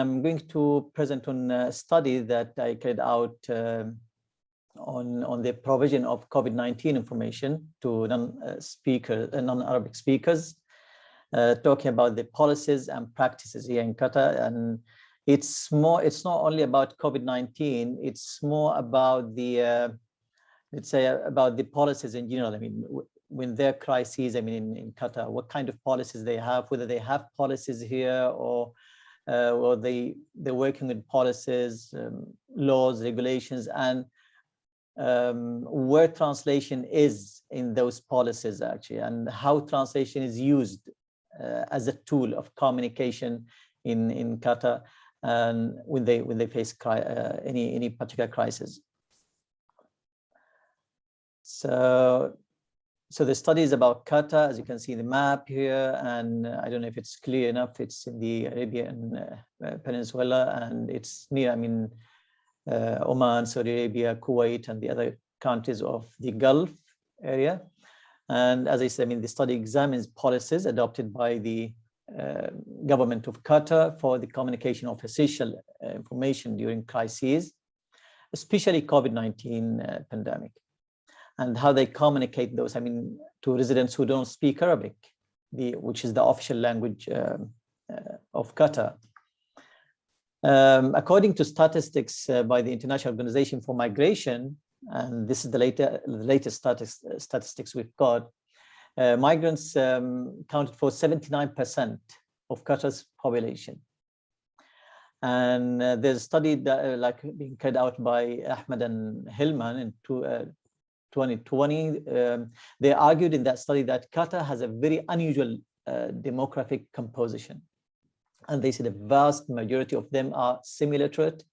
I'm going to present on a study that I carried out on the provision of COVID-19 information to non-Arabic speakers, talking about the policies and practices here in Qatar. And it's not only about COVID-19, it's more about the, let's say, about the policies in general. I mean, when there are crises, I mean, in Qatar, what kind of policies they have, whether they have policies here or they're working with policies, laws, regulations, and where translation is in those policies actually, and how translation is used as a tool of communication in Qatar, and when they face any particular crisis. So the study is about Qatar, as you can see the map here, and I don't know if it's clear enough. It's in the Arabian Peninsula, and it's near, I mean, Oman, Saudi Arabia, Kuwait, and the other countries of the Gulf area. And as I said, I mean, the study examines policies adopted by the government of Qatar for the communication of essential information during crises, especially COVID-19 pandemic, and how they communicate those, I mean, to residents who don't speak Arabic, which is the official language of Qatar. According to statistics by the International Organization for Migration, and this is the latest statistics we've got, migrants counted for 79% of Qatar's population. And there's a study that, being carried out by Ahmed and Hillman in 2020, they argued in that study that Qatar has a very unusual demographic composition. And they said the vast majority of them are semi-literate,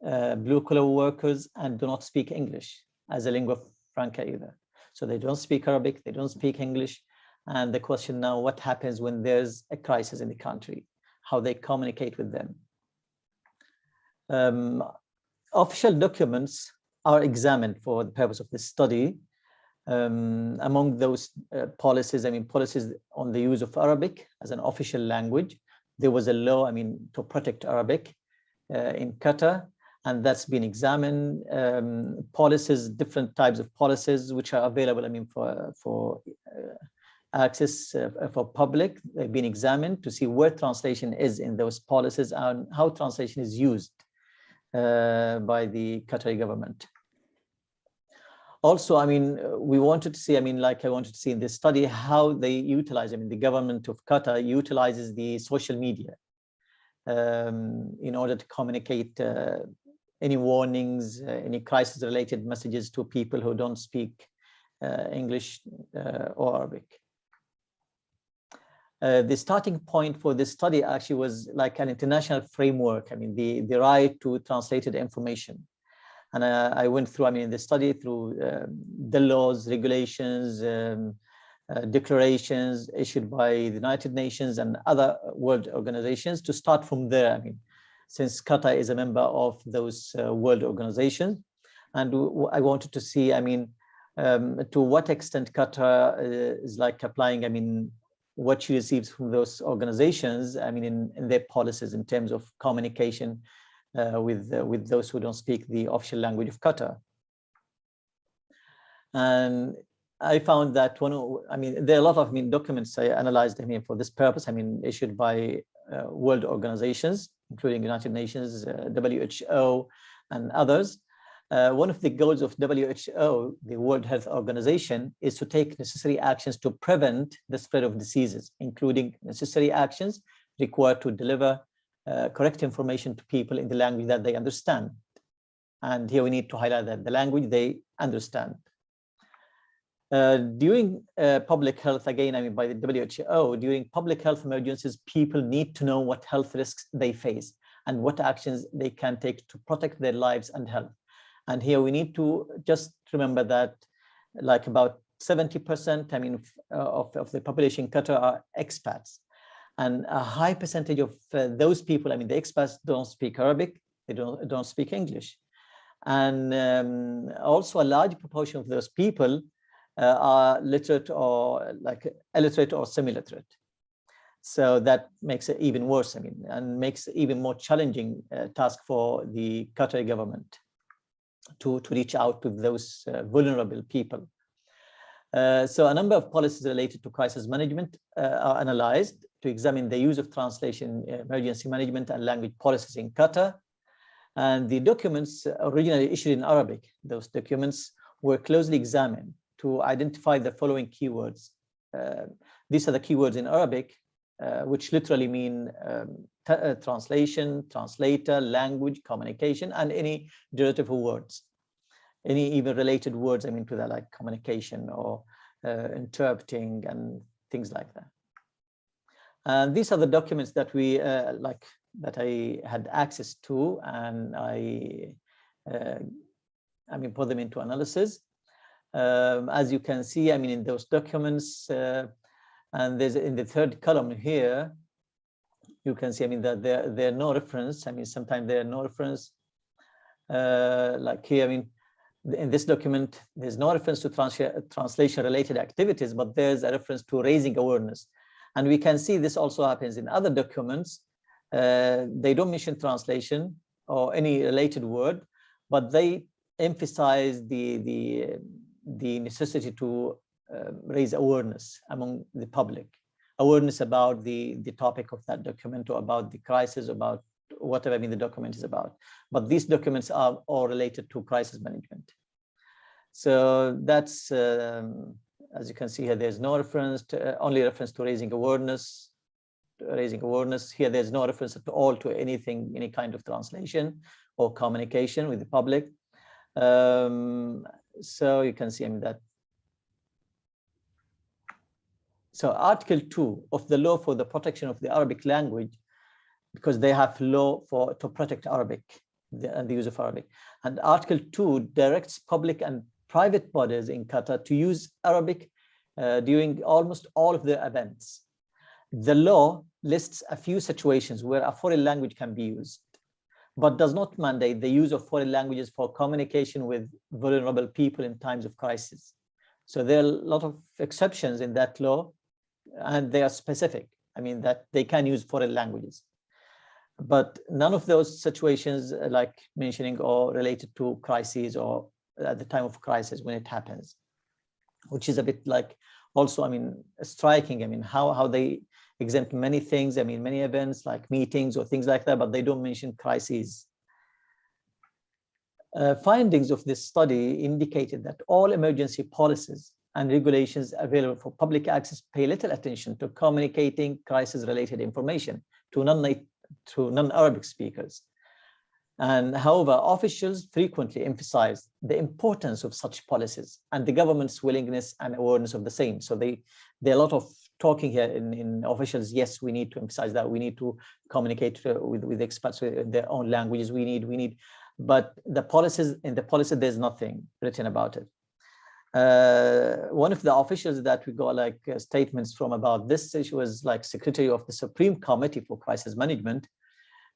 blue-collar workers, and do not speak English as a lingua franca either. So they don't speak Arabic, they don't speak English. And the question now, what happens when there's a crisis in the country? How they communicate with them? Official documents are examined for the purpose of this study. Among those policies, I mean, policies on the use of Arabic as an official language. There was a law, I mean, to protect Arabic in Qatar, and that's been examined. Policies, different types of policies which are available, I mean, for access for public, they've been examined to see where translation is in those policies and how translation is used by the Qatari government. Also, I mean, we wanted to see, I mean, like I wanted to see in this study, how they utilize, I mean, the government of Qatar utilizes the social media in order to communicate any warnings, any crisis-related messages to people who don't speak English or Arabic. The starting point for this study actually was like an international framework. I mean, the right to translated information. And I went through, I mean, the study through the laws, regulations, declarations issued by the United Nations and other world organizations to start from there. I mean, since Qatar is a member of those world organizations, and I wanted to see, I mean, to what extent Qatar is like applying, I mean, what she receives from those organizations, I mean, in their policies in terms of communication with those who don't speak the official language of Qatar. And I found that I mean, there are a lot of documents I analyzed, I mean, for this purpose, I mean, issued by world organizations, including United Nations, WHO, and others. One of the goals of WHO, the World Health Organization, is to take necessary actions to prevent the spread of diseases, including necessary actions required to deliver correct information to people in the language that they understand. And here we need to highlight that the language they understand. During public health, again, I mean, by the WHO, during public health emergencies, people need to know what health risks they face and what actions they can take to protect their lives and health. And here we need to just remember that like about 70%, I mean, of the population in Qatar are expats. And a high percentage of those people, I mean, the expats don't speak Arabic, they don't speak English. And also a large proportion of those people are literate or like illiterate or semi-literate. So that makes it even worse, I mean, and makes it even more challenging task for the Qatari government to reach out to those vulnerable people. So a number of policies related to crisis management are analyzed to examine the use of translation, emergency management, and language policies in Qatar. And the documents originally issued in Arabic, those documents were closely examined to identify the following keywords. These are the keywords in Arabic, which literally mean translation, translator, language, communication, and any derivative words, any even related words, I mean, to that, like communication or interpreting and things like that. And these are the documents that we that I had access to, and I mean, put them into analysis. As you can see, I mean, in those documents, and there's in the third column here, you can see, I mean, that there are no reference. I mean, sometimes there are no reference. Like here, I mean, in this document, there's no reference to translation-related activities, but there's a reference to raising awareness. And we can see this also happens in other documents. They don't mention translation or any related word, but they emphasize the necessity to raise awareness among the public, awareness about the topic of that document, or about the crisis, about whatever, I mean, the document is about. But these documents are all related to crisis management. So that's, as you can see here, there's no reference to, only reference to raising awareness. Here, there's no reference at all to anything, any kind of translation or communication with the public. So you can see, I mean, that. So Article 2 of the law for the protection of the Arabic language, because they have law to protect Arabic and the use of Arabic. And Article 2 directs public and private bodies in Qatar to use Arabic during almost all of their events. The law lists a few situations where a foreign language can be used, but does not mandate the use of foreign languages for communication with vulnerable people in times of crisis. So there are a lot of exceptions in that law, and they are specific. I mean, that they can use foreign languages. But none of those situations, like mentioning or related to crises or at the time of crisis when it happens, which is a bit like also, I mean, striking. I mean, how they exempt many things, I mean, many events like meetings or things like that, but they don't mention crises. Findings of this study indicated that all emergency policies and regulations available for public access pay little attention to communicating crisis-related information to non-Arabic speakers. And however, officials frequently emphasize the importance of such policies and the government's willingness and awareness of the same. So there are a lot of talking here in officials. Yes, we need to emphasize that. We need to communicate with experts with their own languages. We need, but the policies, in the policy, there's nothing written about it. One of the officials that we got like statements from about this issue was like Secretary of the Supreme Committee for Crisis Management,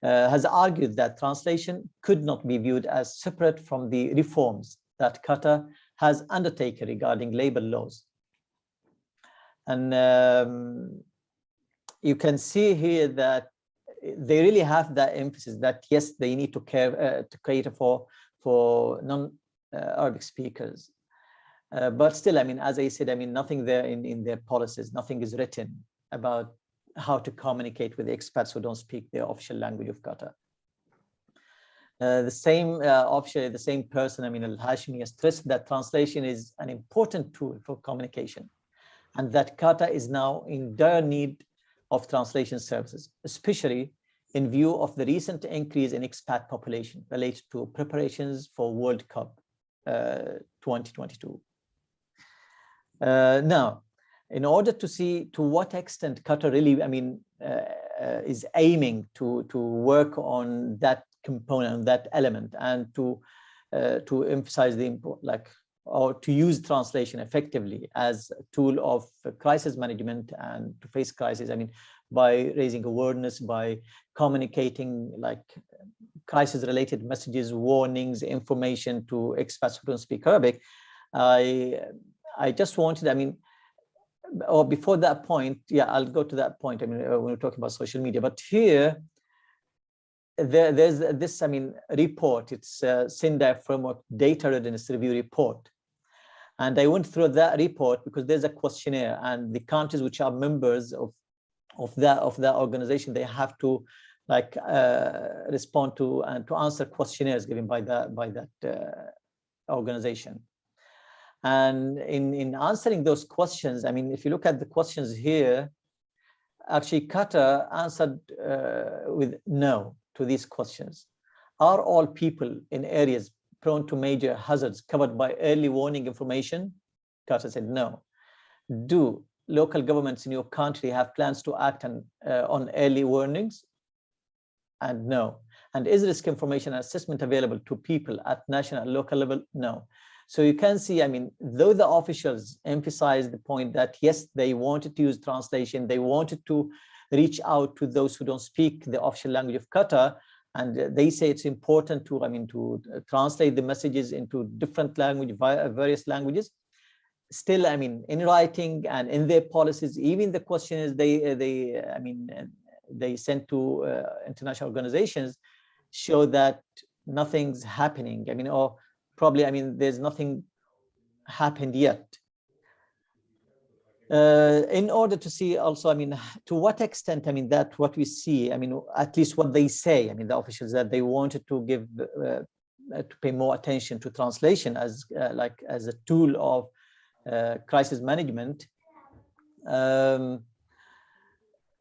has argued that translation could not be viewed as separate from the reforms that Qatar has undertaken regarding labor laws. And you can see here that they really have that emphasis that yes, they need to cater for non-Arabic speakers. But still, I mean, as I said, I mean, nothing there in their policies, nothing is written about how to communicate with the experts who don't speak the official language of Qatar. The same person, I mean, Al-Hashimi, has stressed that translation is an important tool for communication, and that Qatar is now in dire need of translation services, especially in view of the recent increase in expat population related to preparations for World Cup 2022. Now, in order to see to what extent Qatar really, I mean, is aiming to work on that component, that element, and to emphasize the or to use translation effectively as a tool of crisis management and to face crisis. I mean, by raising awareness, by communicating like crisis-related messages, warnings, information to experts who don't speak Arabic. I just wanted, I mean, or before that point, yeah, I'll go to that point. I mean, when we're talking about social media, but here, there's this, I mean, report. It's SINDA Framework Data Readiness Review report. And I went through that report because there's a questionnaire, and the countries which are members of that organization, they have to like respond to and to answer questionnaires given by that organization. And in answering those questions, I mean, if you look at the questions here, actually Qatar answered with no to these questions. Are all people in areas prone to major hazards covered by early warning information? Qatar said no. Do local governments in your country have plans to act on early warnings? And no. And is risk information and assessment available to people at national and local level? No. So you can see, I mean, though the officials emphasized the point that, yes, they wanted to use translation, they wanted to reach out to those who don't speak the official language of Qatar, and they say it's important to, I mean, to translate the messages into different language, various languages. Still, I mean, in writing and in their policies, even the questionnaires they sent to international organizations show that nothing's happening. I mean, or probably, I mean, there's nothing happened yet. In order to see also, I mean, to what extent, I mean, that what we see, I mean, at least what they say, I mean, the officials, that they wanted to give, to pay more attention to translation as like as a tool of crisis management.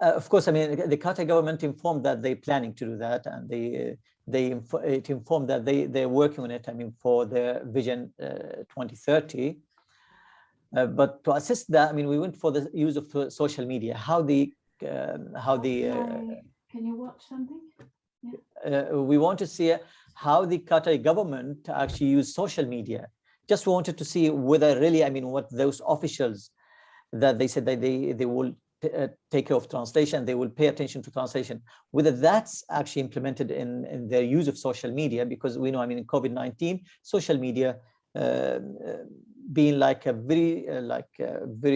Of course, I mean, the Qatar government informed that they're planning to do that, and it informed that they're working on it, I mean, for their Vision 2030. But to assess that, I mean, we went for the use of social media, can you watch something? Yeah. We want to see how the Qatari government actually use social media. Just wanted to see whether really, I mean, what those officials that they said that they will take care of translation, they will pay attention to translation, whether that's actually implemented in their use of social media, because we know, I mean, in COVID-19, social media being like a very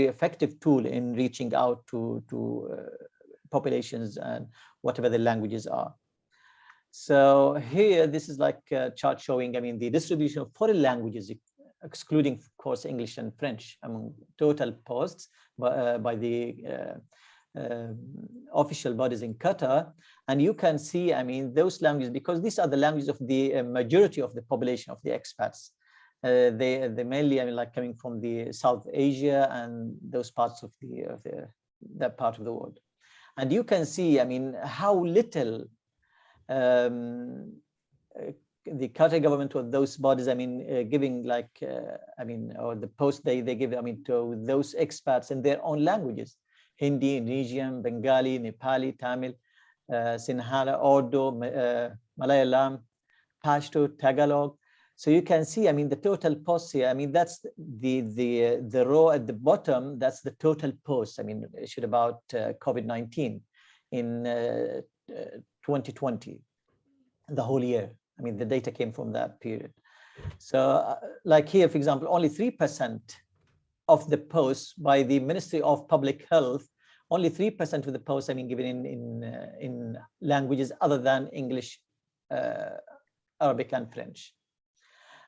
effective tool in reaching out to populations and whatever the languages are. So here, this is like a chart showing, I mean, the distribution of foreign languages, excluding, of course, English and French, among total posts by the official bodies in Qatar. And you can see, I mean, those languages, because these are the languages of the majority of the population, of the expats. They mainly, I mean, like coming from the South Asia and those parts of that part of the world. And you can see, I mean, how little the Qatar government or those bodies, I mean, giving like, I mean, or the post they give, I mean, to those expats in their own languages: Hindi, Indonesian, Bengali, Nepali, Tamil, Sinhala, Urdu, Malayalam, Pashto, Tagalog. So you can see, I mean, the total posts here, I mean, that's the row at the bottom, that's the total posts, I mean, issued about COVID-19 in 2020, the whole year. I mean, the data came from that period. So like here, for example, only 3% of the posts by the Ministry of Public Health, only 3% of the posts, I mean, given in languages other than English, Arabic, and French.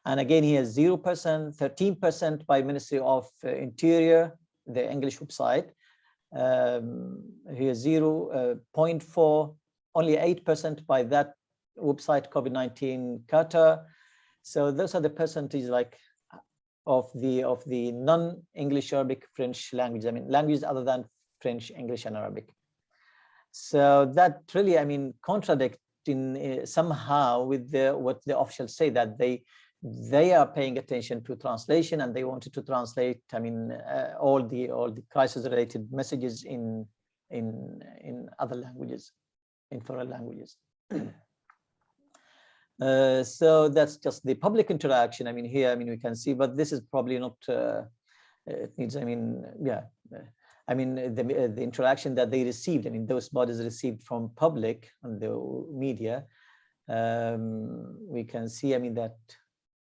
And again, here 0%, 13% by Ministry of Interior, the English website. Here 0.4, only 8% by that website, COVID-19 Qatar. So those are the percentages like of the non-English, Arabic, French languages. I mean, languages other than French, English, and Arabic. So that really, I mean, contradict in somehow with what the officials say, that they are paying attention to translation, and they wanted to translate, I mean, all the crisis-related messages in other languages, in foreign languages. So that's just the public interaction. I mean, here, I mean, we can see, but this is probably not. It needs, I mean, yeah. I mean, the interaction that they received, I mean, those bodies received from public and the media. We can see, I mean, that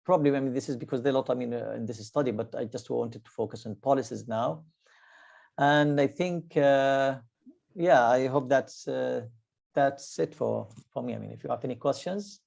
probably, I mean, this is because there are a lot, I mean, in this study, but I just wanted to focus on policies now. And I think, yeah, I hope that's it for me. I mean, if you have any questions.